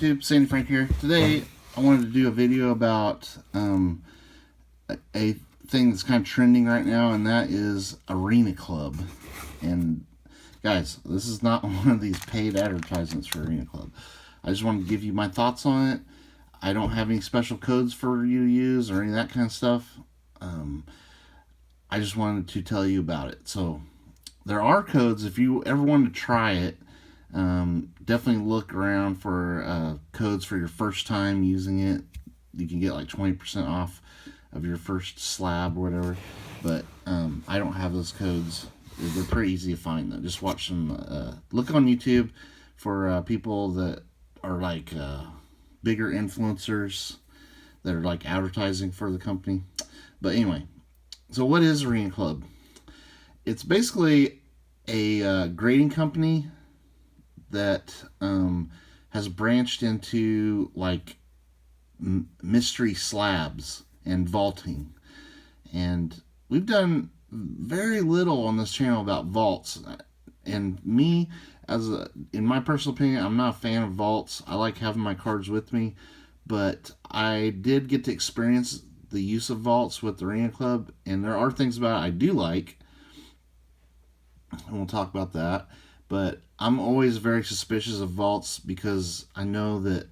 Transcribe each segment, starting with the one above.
YouTube? Sandy Frank here. Today I wanted to do a video about a thing that's kind of trending right now, and that is Arena Club. And guys, this is not one of these paid advertisements for Arena Club. I just want to give you my thoughts on it. I don't have any special codes for you to use or any of that kind of stuff. I just wanted to tell you about it. So there are codes if you ever want to try it. Definitely look around for codes for your first time using it. You can get like 20% off of your first slab or whatever. But I don't have those codes. They're pretty easy to find though. Just watch some. Look on YouTube for people that are like bigger influencers that are like advertising for the company. But anyway, so what is Arena Club? It's basically a grading company that has branched into like mystery slabs and vaulting. And we've done very little on this channel about vaults. And me, in my personal opinion, I'm not a fan of vaults. I like having my cards with me. But I did get to experience the use of vaults with the Arena Club. And there are things about it I do like. And we'll talk about that. But I'm always very suspicious of vaults because I know that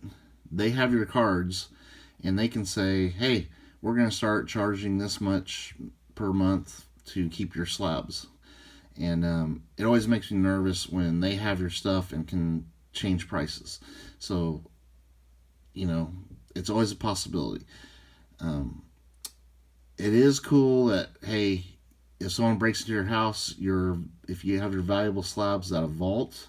they have your cards and they can say, hey, we're going to start charging this much per month to keep your slabs. And it always makes me nervous when they have your stuff and can change prices. So, you know, it's always a possibility. It is cool that, hey, if someone breaks into your house, if you have your valuable slabs at a vault,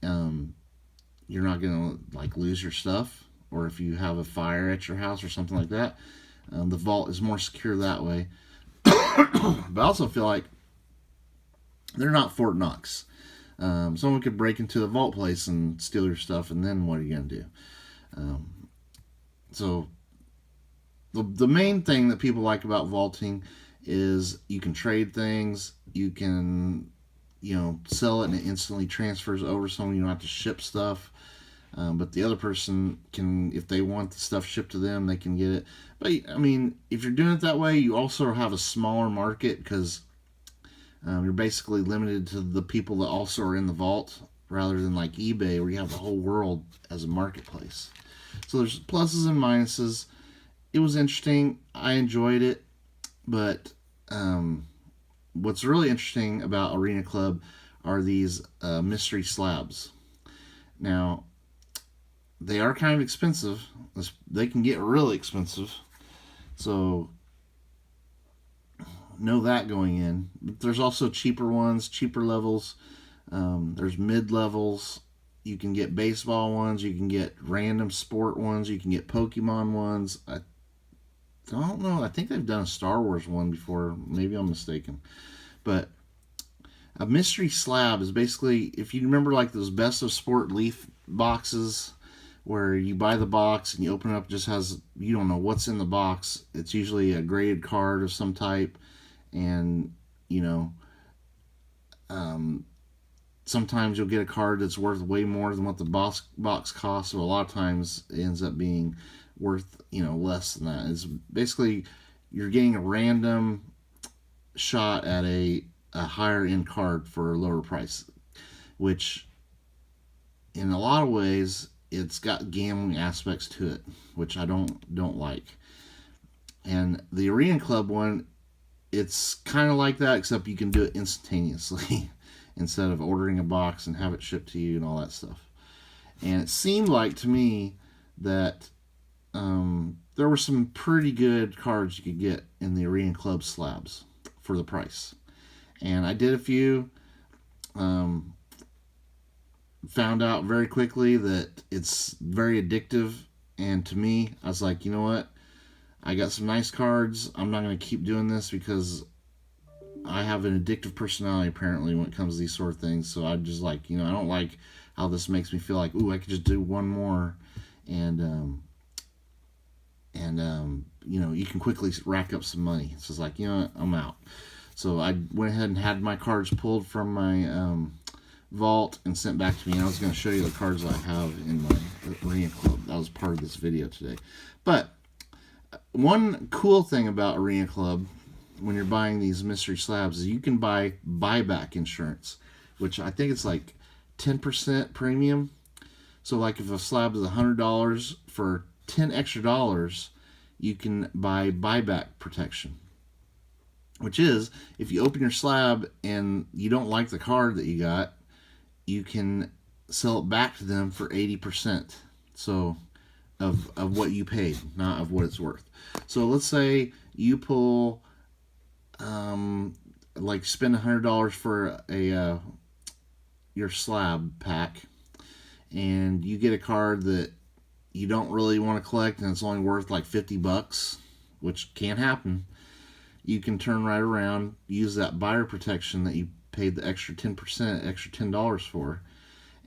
you're not gonna like lose your stuff. Or if you have a fire at your house or something like that, the vault is more secure that way. But I also feel like they're not Fort Knox. Someone could break into the vault place and steal your stuff, and then what are you gonna do? So the main thing that people like about vaulting is you can trade things, you can, sell it and it instantly transfers over someone. You don't have to ship stuff. But the other person can, if they want the stuff shipped to them, they can get it. But, I mean, if you're doing it that way, you also have a smaller market because you're basically limited to the people that also are in the vault rather than like eBay where you have the whole world as a marketplace. So there's pluses and minuses. It was interesting. I enjoyed it. But what's really interesting about Arena Club are these mystery slabs. Now, they are kind of expensive. They can get really expensive. So, know that going in. But there's also cheaper ones, cheaper levels. There's mid-levels. You can get baseball ones. You can get random sport ones. You can get Pokemon ones. I don't know. I think they've done a Star Wars one before. Maybe I'm mistaken. But a mystery slab is basically, if you remember like those Best of Sport Leaf boxes where you buy the box and you open it up, it just has, you don't know what's in the box. It's usually a graded card of some type. And, sometimes you'll get a card that's worth way more than what the box costs. So a lot of times it ends up being worth less than that. It's basically you're getting a random shot at a higher end card for a lower price, which in a lot of ways it's got gambling aspects to it, which I don't like. And the Arena Club one, it's kind of like that, except you can do it instantaneously instead of ordering a box and have it shipped to you and all that stuff. And it seemed like to me that there were some pretty good cards you could get in the Arena Club slabs for the price. And I did a few. Found out very quickly that it's very addictive. And to me, I was like, you know what? I got some nice cards. I'm not going to keep doing this because I have an addictive personality apparently when it comes to these sort of things. So I just like, I don't like how this makes me feel like, ooh, I could just do one more. And you can quickly rack up some money. It's just like, I'm out. So I went ahead and had my cards pulled from my vault and sent back to me. And I was going to show you the cards I have in my Arena Club. That was part of this video today. But one cool thing about Arena Club, when you're buying these mystery slabs, is you can buy buyback insurance, which I think it's like 10% premium. So like if a slab is $100, for $10 extra, you can buy buyback protection. Which is, if you open your slab and you don't like the card that you got, you can sell it back to them for 80%. So of what you paid, not of what it's worth. So let's say you pull, like spend $100 for a your slab pack, and you get a card that you don't really want to collect, and it's only worth like $50, which can happen. You can turn right around, use that buyer protection that you paid the extra 10%, extra $10 for,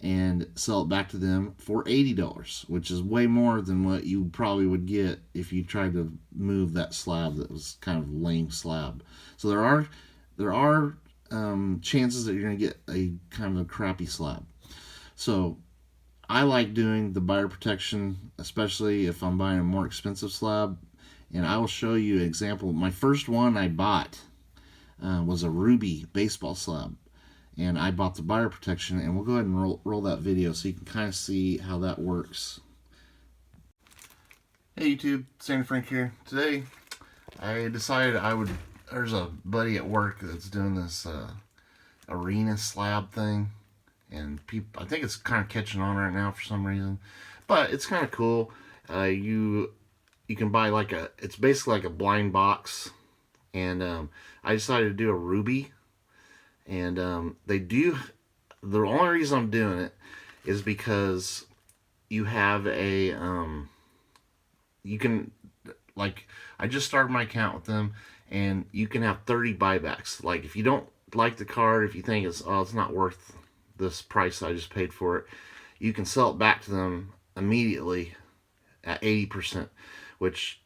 and sell it back to them for $80, which is way more than what you probably would get if you tried to move that slab that was kind of lame slab. So there are chances that you're going to get a kind of a crappy slab. So I like doing the buyer protection, especially if I'm buying a more expensive slab. And I will show you an example. My first one I bought was a ruby baseball slab. And I bought the buyer protection, and we'll go ahead and roll that video so you can kind of see how that works. Hey YouTube, Sandy Frank here. Today I decided there's a buddy at work that's doing this arena slab thing. And I think it's kind of catching on right now for some reason. But it's kind of cool. You can buy it's basically like a blind box, and I decided to do a ruby, and the only reason I'm doing it is because you have you can, like, I just started my account with them, and you can have 30 buybacks. Like, if you don't like the card, if you think it's not worth this price I just paid for it, you can sell it back to them immediately at 80%. Which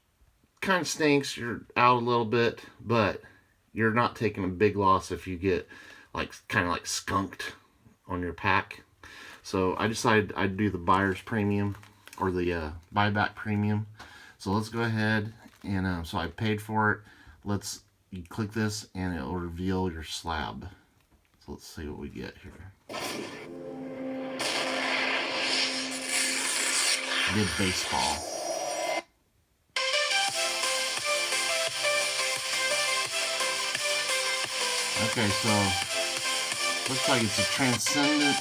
kind of stinks. You're out a little bit, but you're not taking a big loss if you get kind of like skunked on your pack. So I decided I'd do the buyer's premium, or the buyback premium. So let's go ahead and so I paid for it. You click this and it will reveal your slab. So let's see what we get here. I did baseball. Okay, so looks like it's a transcendent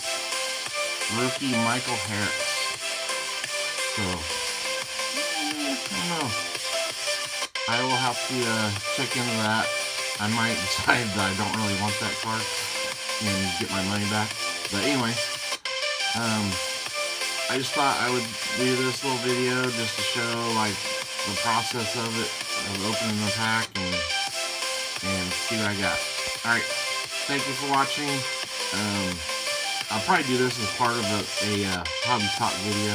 rookie Michael Harris. So I don't know. I will have to check into that. I might decide that I don't really want that card and get my money back. But anyway, I just thought I would do this little video just to show like the process of it, of opening the pack and see what I got. Alright, thank you for watching. I'll probably do this as part of a hobby talk video.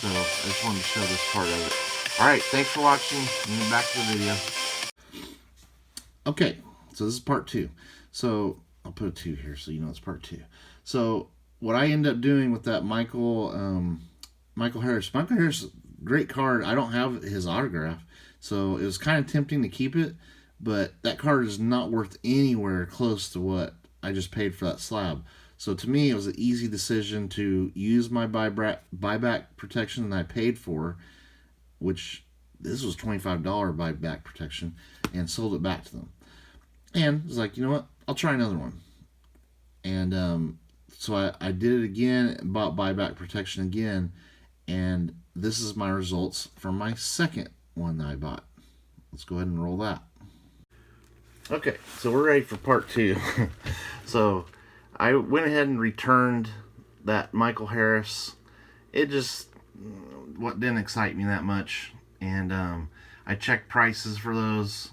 So I just wanted to show this part of it. Alright, thanks for watching, and back to the video. Okay, so this is part 2. So I'll put a 2 here so you know it's part 2. So what I end up doing with that Michael Harris, great card. I don't have his autograph, so it was kind of tempting to keep it. But that card is not worth anywhere close to what I just paid for that slab. So to me, it was an easy decision to use my buyback protection that I paid for, which this was $25 buyback protection, and sold it back to them. And I was like, you know what? I'll try another one. And so I did it again, bought buyback protection again, and this is my results from my second one that I bought. Let's go ahead and roll that. Okay, so we're ready for part 2. So I went ahead and returned that Michael Harris. It just didn't excite me that much, and I checked prices for those.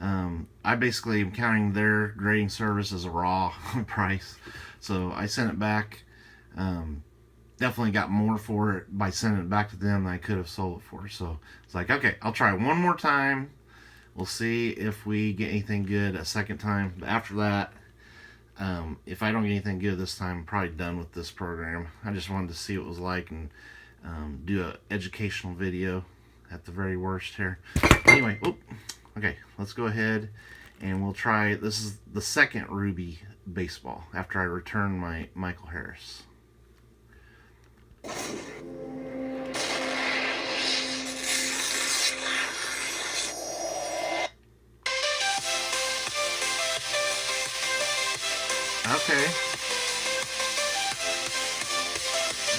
I basically am counting their grading service as a raw price, so I sent it back. Definitely got more for it by sending it back to them than I could have sold it for. So it's like, okay, I'll try one more time. We'll see if we get anything good a second time. But after that, If I don't get anything good this time, I'm probably done with this program. I just wanted to see what it was like and do an educational video at the very worst here. Anyway, okay, let's go ahead and we'll try. This is the second Ruby baseball after I return my Michael Harris. Okay.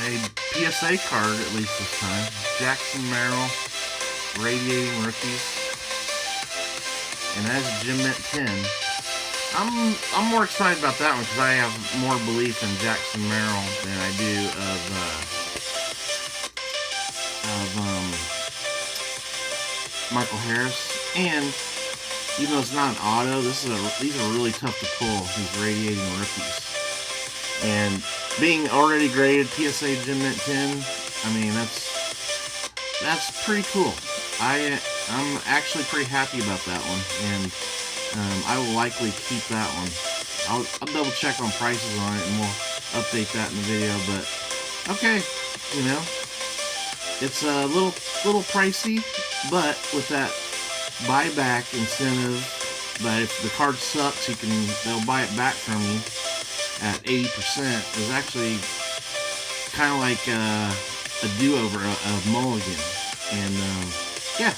A PSA card, at least this time. Jackson Merrill, Radiating Rookies. And that's Gem Mint 10. I'm more excited about that one because I have more belief in Jackson Merrill than I do of Michael Harris. And even though it's not an auto, these are really tough to pull, these Radiating Rookies. And being already graded PSA Gem Mint 10, I mean, that's pretty cool. I'm actually pretty happy about that one, and I will likely keep that one. I'll double check on prices on it, and we'll update that in the video. But okay, you know, it's a little pricey, but with that buyback incentive, but if the card sucks, they'll buy it back from you at 80%. Is actually kind of like a do-over, a mulligan, and yeah,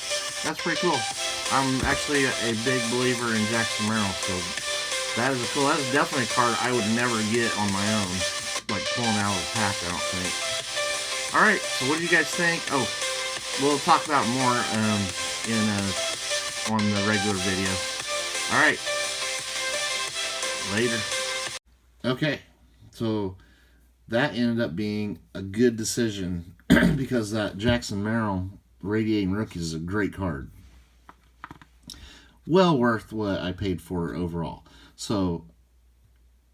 that's pretty cool. I'm actually a big believer in Jackson Merrill, so that is definitely a card I would never get on my own, like pulling out of the pack, I don't think. Alright, so what do you guys think? Oh, we'll talk about more on the regular video. Alright, later. Okay, so that ended up being a good decision because that Jackson Merrill Radiating Rookies is a great card. Well worth what I paid for it overall. So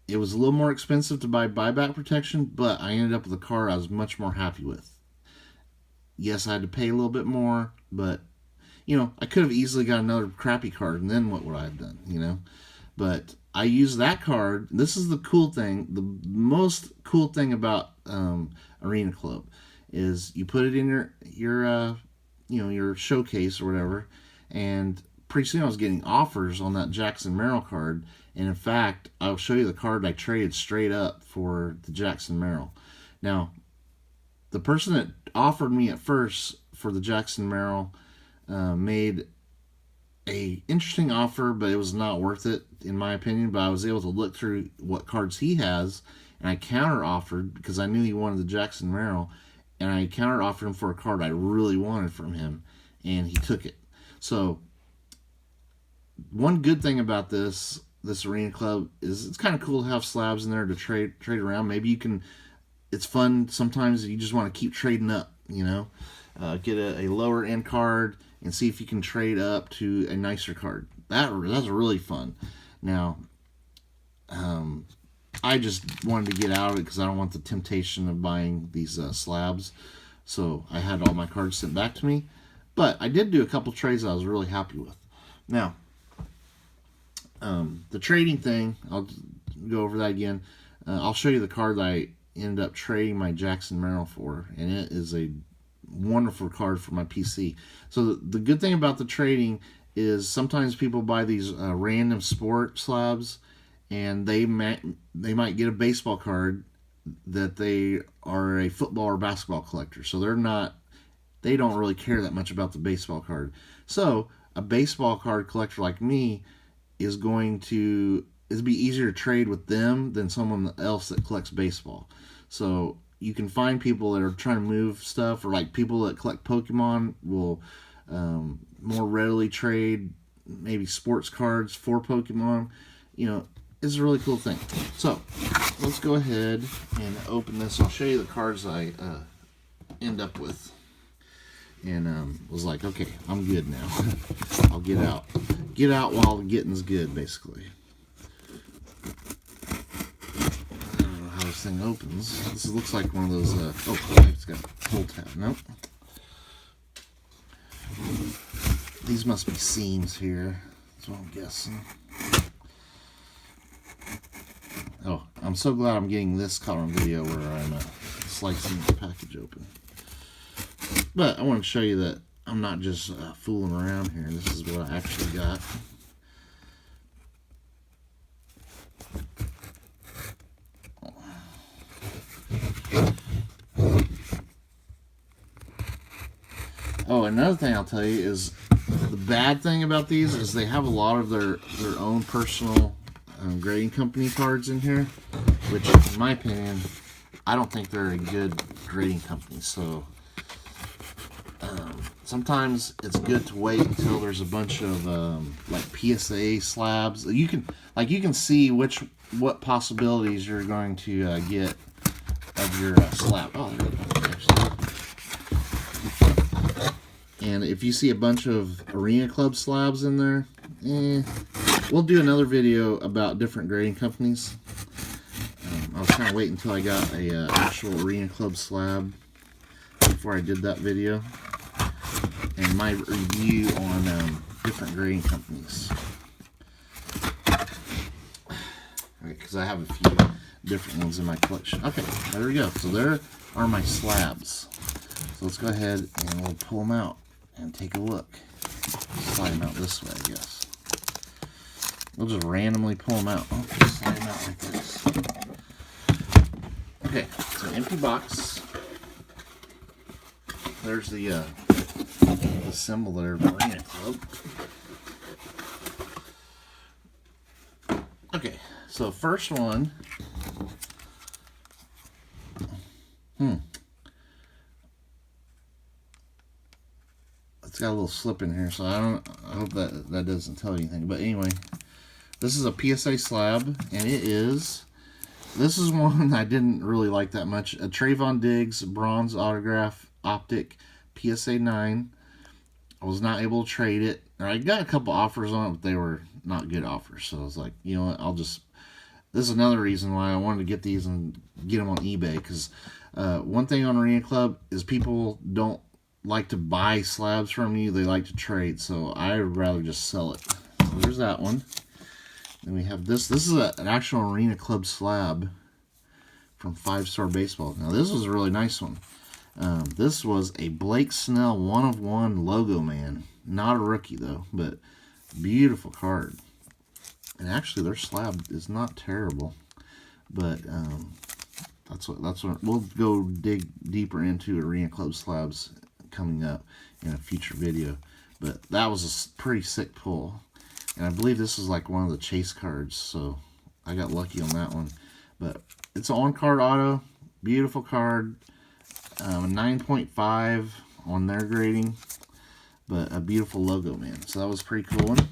it was a little more expensive to buy buyback protection, but I ended up with a card I was much more happy with. Yes, I had to pay a little bit more, but you know, I could have easily got another crappy card, and then what would I have done, you know? But I used that card. This is the cool thing. The most cool thing about Arena Club is you put it in your showcase or whatever, and pretty soon I was getting offers on that Jackson Merrill card. And in fact, I'll show you the card I traded straight up for the Jackson Merrill. Now, the person that offered me at first for the Jackson Merrill made a interesting offer, but it was not worth it in my opinion. But I was able to look through what cards he has, and I counter offered because I knew he wanted the Jackson Merrill, and I counter offered him for a card I really wanted from him, and he took it. So one good thing about this Arena Club is it's kind of cool to have slabs in there to trade around. Maybe you can. It's fun sometimes. You just want to keep trading up, you know. Get a lower end card and see if you can trade up to a nicer card. That's really fun. Now, I just wanted to get out of it because I don't want the temptation of buying these slabs. So I had all my cards sent back to me. But I did do a couple trades I was really happy with. Now, the trading thing, I'll go over that again. I'll show you the card that I ended up trading my Jackson Merrill for, and it is a wonderful card for my PC. So the good thing about the trading is sometimes people buy these random sport slabs, and they might get a baseball card that they are a football or basketball collector. So they don't really care that much about the baseball card. So a baseball card collector like me is going to be easier to trade with them than someone else that collects baseball. So you can find people that are trying to move stuff, or like people that collect Pokemon will more readily trade maybe sports cards for Pokemon. You know, it's a really cool thing. So let's go ahead and open this. I'll show you the cards I end up with. And was like, okay, I'm good now. I'll get out. Get out while the getting's good, basically. I don't know how this thing opens. This looks like one of those, it's got a pull tab. Nope. These must be seams here. That's what I'm guessing. I'm so glad I'm getting this caught on video where I'm slicing the package open. But I want to show you that I'm not just fooling around here. This is what I actually got. Oh, another thing I'll tell you is the bad thing about these is they have a lot of their own personal grading company cards in here, which in my opinion, I don't think they're a good grading company. So sometimes it's good to wait until there's a bunch of like PSA slabs. You can see what possibilities you're going to get of your slab. Oh, there we go. And if you see a bunch of Arena Club slabs in there, we'll do another video about different grading companies. I was kind of waiting until I got a actual Arena Club slab before I did that video, and my review on different grading companies. Because I have a few different ones in my collection. Okay, there we go. So there are my slabs. So let's go ahead and we'll pull them out and take a look. Slide them out this way, I guess. We'll just randomly pull them out. Oh, slide them out like this. Okay, so empty box. There's the symbol there of Arena Club. Okay, so first one. It's got a little slip in here, so I hope that doesn't tell you anything. But anyway, this is a PSA slab, and this is one I didn't really like that much. A Trayvon Diggs bronze autograph optic PSA 9. I was not able to trade it. I got a couple offers on it, but they were not good offers. So I was like, you know what, this is another reason why I wanted to get these and get them on eBay. Because one thing on Arena Club is people don't like to buy slabs from you, they like to trade, so I'd rather just sell it. So there's that one. Then we have this. This is an actual Arena Club slab from 5 Star Baseball. Now this was a really nice one. This was a Blake Snell 1/1 logo man. Not a rookie though, but beautiful card. And actually their slab is not terrible, but that's what we'll go dig deeper into Arena Club slabs coming up in a future video. But that was a pretty sick pull, and I believe this is like one of the chase cards, so I got lucky on that one. But it's an on-card auto, beautiful card, 9.5 on their grading, but a beautiful logo, man. So that was a pretty cool one.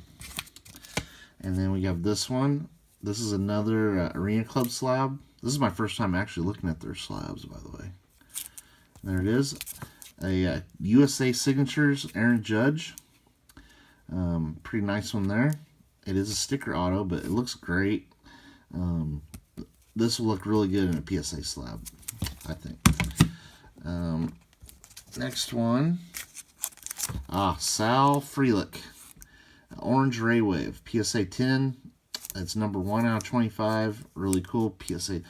And then we have this one. This is another Arena Club slab. This is my first time actually looking at their slabs, by the way. There it is. A USA Signatures Aaron Judge. Pretty nice one there. It is a sticker auto, but it looks great. This will look really good in a PSA slab, I think. Next one. Sal Frelick. Orange Ray Wave. PSA 10. It's number 1 out of 25. Really cool PSA.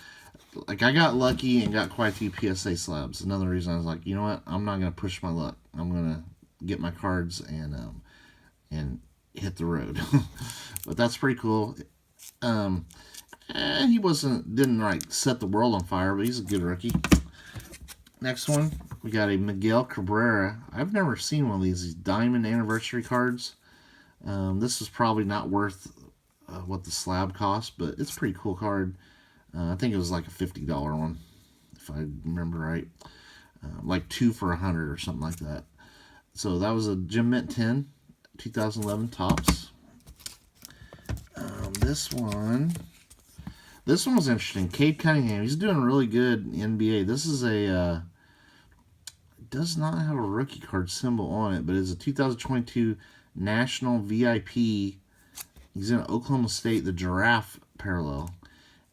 Like, I got lucky and got quite a few PSA slabs. Another reason I was like, you know what? I'm not going to push my luck. I'm going to get my cards and hit the road. But that's pretty cool. He didn't like set the world on fire, but he's a good rookie. Next one, we got a Miguel Cabrera. I've never seen one of these diamond anniversary cards. This is probably not worth what the slab cost, but it's a pretty cool card. I think it was like a $50 one, if I remember right. Like 2 for $100 or something like that. So that was a Gem Mint 10, 2011 Topps. This one was interesting. Cade Cunningham, he's doing really good in the NBA. This is a does not have a rookie card symbol on it, but it's a 2022 National VIP. He's in Oklahoma State, the Giraffe parallel.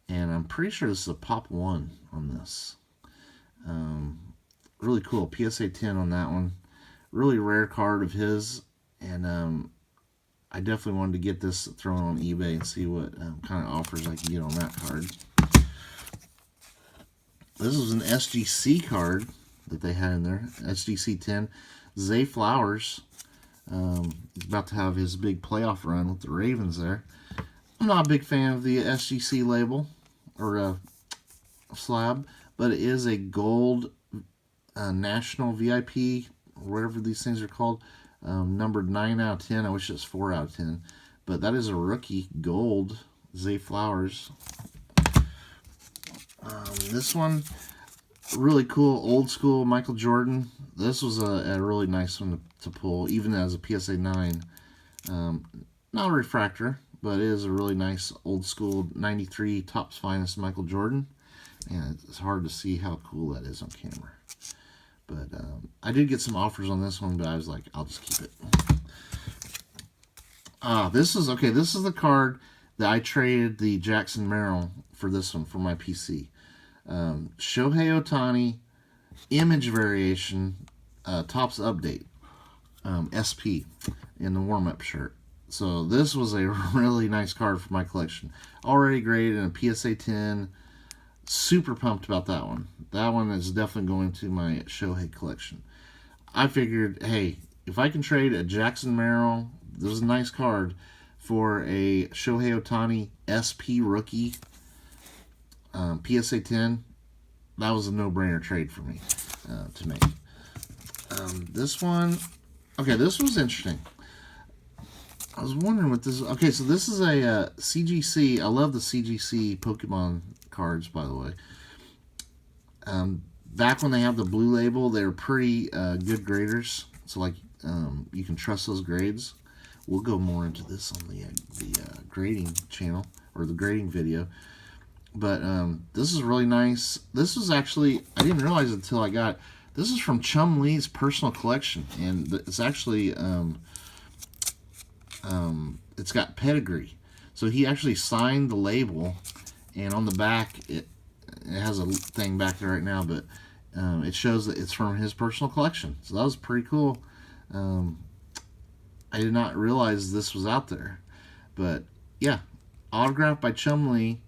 And I'm pretty sure this is a Pop 1 on this. Really cool. PSA 10 on that one. Really rare card of his. And I definitely wanted to get this thrown on eBay and see what kind of offers I can get on that card. This was an SGC card that they had in there. SGC 10. Zay Flowers. He's about to have his big playoff run with the Ravens there. I'm not a big fan of the SGC label or slab, but it is a gold national VIP, or whatever these things are called, numbered 9 out of 10. I wish it was 4 out of 10, but that is a rookie gold Zay Flowers. This one, really cool, old school Michael Jordan. This was a really nice one to pull, even as a PSA 9. Not a refractor, but it is a really nice old school 93 Topps Finest Michael Jordan. And it's hard to see how cool that is on camera. But I did get some offers on this one, but I was like, I'll just keep it. This is the card that I traded the Jackson Merrill for this one for my PC. Shohei Ohtani image variation Topps update SP in the warm-up shirt. So this was a really nice card for my collection. Already graded in a PSA 10. Super pumped about that one. That one is definitely going to my Shohei collection. I figured, hey, if I can trade a Jackson Merrill, this is a nice card, for a Shohei Ohtani SP rookie PSA 10, that was a no-brainer trade for me to make. This one, okay, this was interesting. I was wondering what this is. Okay, so this is a CGC. I love the CGC Pokemon cards, by the way. Back when they have the blue label, they were pretty good graders. So, like, you can trust those grades. We'll go more into this on the grading channel, or the grading video. But this is really nice. This was actually, I didn't realize it until I got, this is from Chum Lee's personal collection. And it's actually, it's got pedigree. So he actually signed the label, and on the back, it has a thing back there right now, but it shows that it's from his personal collection. So that was pretty cool. I did not realize this was out there. But yeah, autographed by Chum Lee.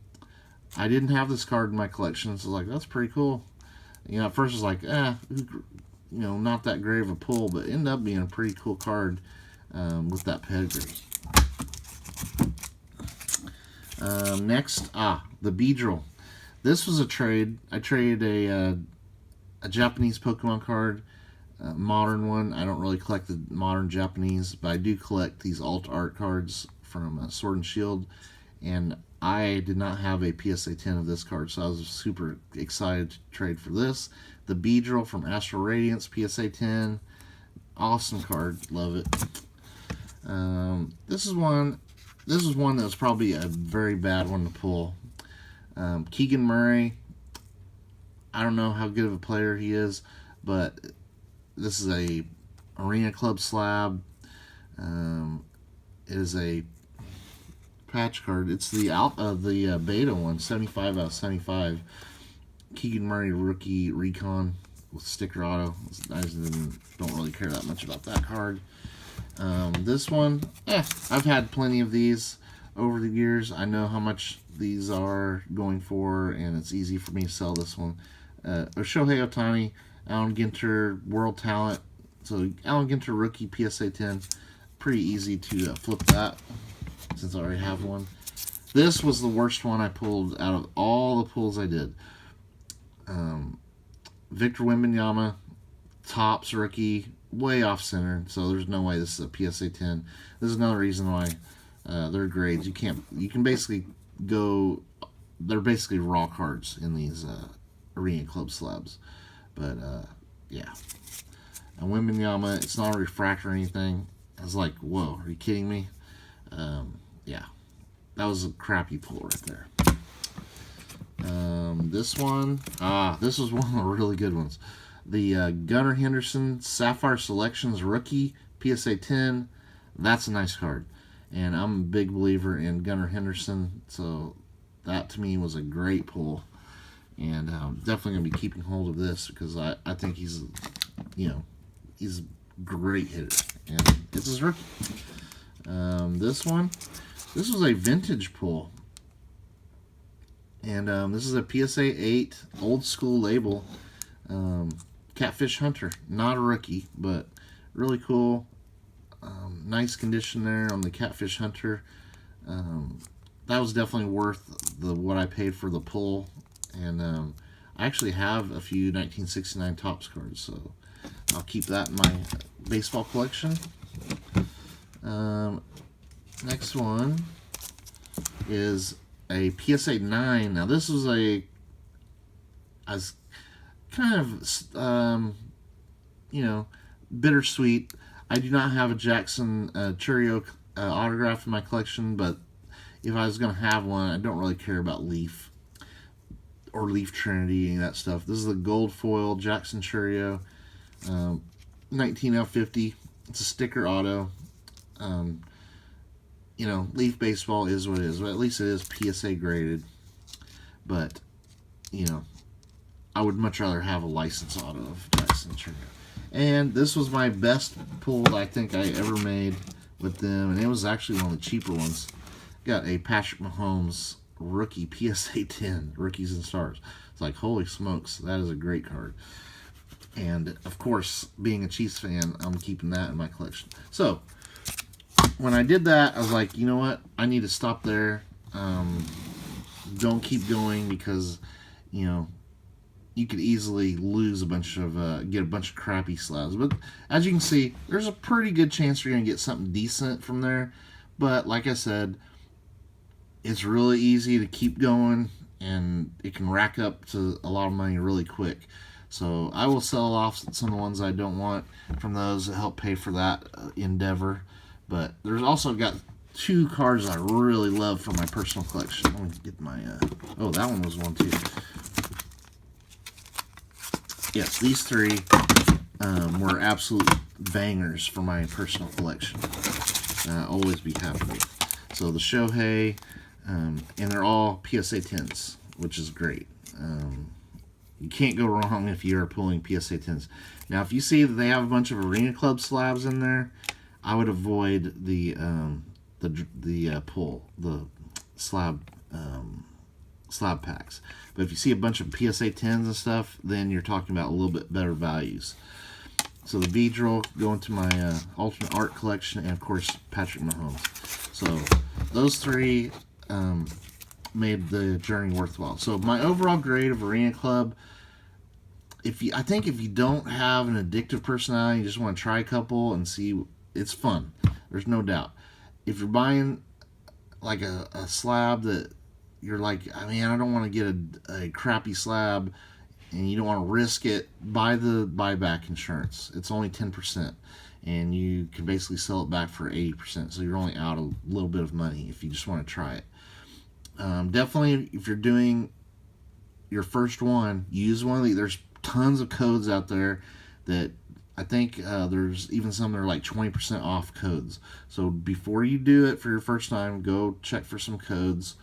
I didn't have this card in my collection, so like, that's pretty cool. You know, at first it was like, not that great of a pull, but it ended up being a pretty cool card with that pedigree. Next, the Beedrill. This was a trade. I traded a Japanese Pokemon card, a modern one. I don't really collect the modern Japanese, but I do collect these alt art cards from Sword and Shield, and I did not have a PSA 10 of this card, so I was super excited to trade for this. The Beedrill from Astral Radiance, PSA 10. Awesome card. Love it. This is one that was probably a very bad one to pull. Keegan Murray. I don't know how good of a player he is, but this is a Arena Club slab. It is a patch card. It's the beta one, 75 out of 75. Keegan Murray rookie recon with sticker auto. I don't really care that much about that card. This one, I've had plenty of these over the years. I know how much these are going for, and it's easy for me to sell this one. Shohei Ohtani, Allen Ginter, World Talent. So Allen Ginter rookie PSA 10. Pretty easy to flip that, since I already have one. This was the worst one I pulled out of all the pulls I did. Victor Wembanyama, Topps rookie, way off center, so there's no way this is a PSA 10. This is another reason why their grades, you can basically go, they're basically raw cards in these Arena Club slabs. But yeah, and Wembanyama, it's not a refractor or anything. I was like, whoa, are you kidding me? Yeah, that was a crappy pull right there. This one, this was one of the really good ones. The Gunnar Henderson Sapphire Selections rookie PSA 10. That's a nice card, and I'm a big believer in Gunnar Henderson, so that to me was a great pull, and I'm definitely going to be keeping hold of this because I think he's a great hitter, and it's his rookie. This was a vintage pull. And this is a PSA 8 old school label. Catfish Hunter. Not a rookie, but really cool. Nice condition there on the Catfish Hunter. That was definitely worth what I paid for the pull. And I actually have a few 1969 Topps cards, so I'll keep that in my baseball collection. Next one is a PSA 9. Now this was a kind of bittersweet. I do not have a Jackson Churio autograph in my collection, but if I was going to have one, I don't really care about Leaf or Leaf Trinity, any of that stuff. This is the gold foil Jackson Churio, 19L50. It's a sticker auto. Leaf baseball is what it is. Well, at least it is PSA graded. But, I would much rather have a license auto of Jackson Churio. And this was my best pull I think I ever made with them. And it was actually one of the cheaper ones. Got a Patrick Mahomes rookie PSA 10, Rookies and Stars. It's like, holy smokes, that is a great card. And, of course, being a Chiefs fan, I'm keeping that in my collection. So, when I did that, I was like, you know what? I need to stop there. Don't keep going because, you could easily lose get a bunch of crappy slabs. But as you can see, there's a pretty good chance you're going to get something decent from there. But like I said, it's really easy to keep going, and it can rack up to a lot of money really quick. So I will sell off some of the ones I don't want from those to help pay for that endeavor. But there's also got 2 cards I really love for my personal collection. Let me get my... oh, that one was one too. Yes, these 3 were absolute bangers for my personal collection. I'll always be happy with. So the Shohei, and they're all PSA 10s, which is great. You can't go wrong if you're pulling PSA 10s. Now, if you see that they have a bunch of Arena Club slabs in there, I would avoid the pull, the slab packs. But if you see a bunch of PSA 10s and stuff, then you're talking about a little bit better values. So the V-Drill going to my alternate art collection, and of course Patrick Mahomes. So those 3 made the journey worthwhile. So my overall grade of Arena Club, I think if you don't have an addictive personality, you just want to try a couple and see, it's fun. There's no doubt. If you're buying like a slab that you're like, I mean, I don't want to get a crappy slab, and you don't want to risk it, buy the buyback insurance. It's only 10%, and you can basically sell it back for 80%. So you're only out a little bit of money if you just want to try it. Definitely, if you're doing your first one, use one of these. There's tons of codes out there that I think there's even some that are like 20% off codes. So before you do it for your first time, go check for some codes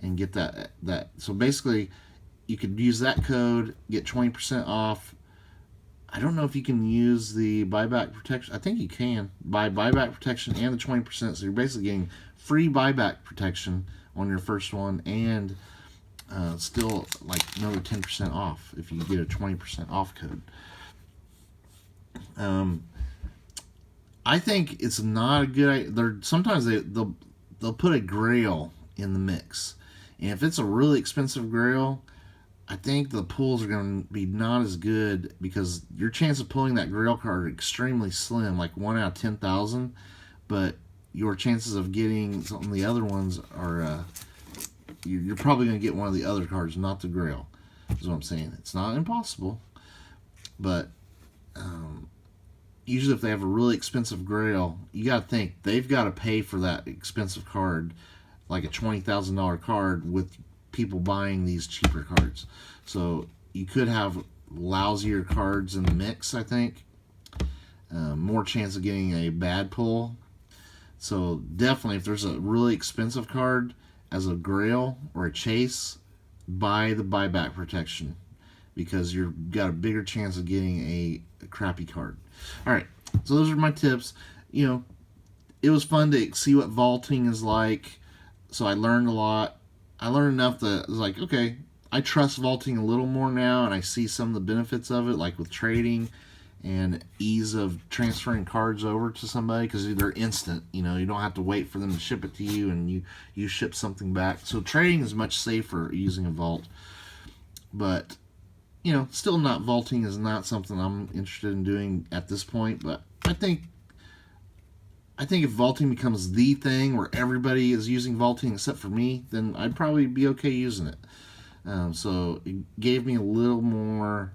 and get that. So basically, you could use that code, get 20% off. I don't know if you can use the buyback protection. I think you can buy buyback protection and the 20%. So you're basically getting free buyback protection on your first one, and still like another 10% off if you get a 20% off code. I think it's not a good idea. Sometimes they'll put a grail in the mix, and if it's a really expensive grail, I think the pulls are going to be not as good, because your chance of pulling that grail card are extremely slim, like 1 out of 10,000. But your chances of getting some of the other ones are, you're probably going to get one of the other cards, not the grail, is what I'm saying. It's not impossible, but usually if they have a really expensive grail, you got to think they've got to pay for that expensive card, like a $20,000 card, with people buying these cheaper cards. So you could have lousier cards in the mix, I think. More chance of getting a bad pull. So definitely, if there's a really expensive card as a grail or a chase, buy the buyback protection, because you've got a bigger chance of getting a crappy card. Alright, so those are my tips. It was fun to see what vaulting is like, so I learned a lot. I learned enough that I was like, okay, I trust vaulting a little more now, and I see some of the benefits of it, like with trading and ease of transferring cards over to somebody, because they're instant. You know, you don't have to wait for them to ship it to you, and you ship something back. So trading is much safer using a vault. But you know, still not, vaulting is not something I'm interested in doing at this point. But I think if vaulting becomes the thing where everybody is using vaulting except for me, then I'd probably be okay using it. So it gave me a little more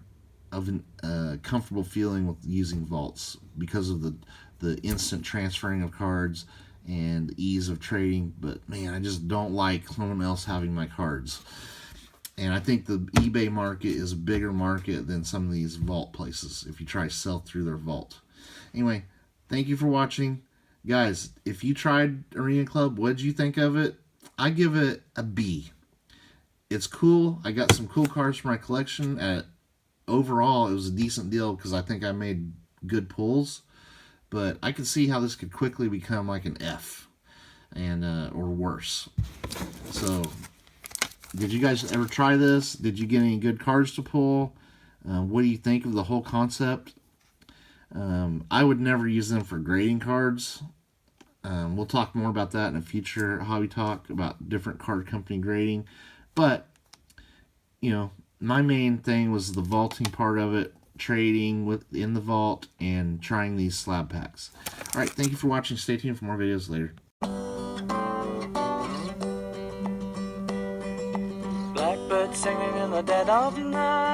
of a comfortable feeling with using vaults because of the instant transferring of cards and the ease of trading. But man, I just don't like someone else having my cards. And I think the eBay market is a bigger market than some of these vault places if you try to sell through their vault. Anyway, thank you for watching. Guys, if you tried Arena Club, what did you think of it? I give it a B. It's cool. I got some cool cards for my collection. Overall, it was a decent deal because I think I made good pulls. But I could see how this could quickly become like an F, and or worse. So, did you guys ever try this? Did you get any good cards to pull? What do you think of the whole concept? I would never use them for grading cards. We'll talk more about that in a future hobby talk about different card company grading. But, you know, my main thing was the vaulting part of it, trading within the vault, and trying these slab packs. Alright, thank you for watching. Stay tuned for more videos later. Blackbird singing in the dead of night.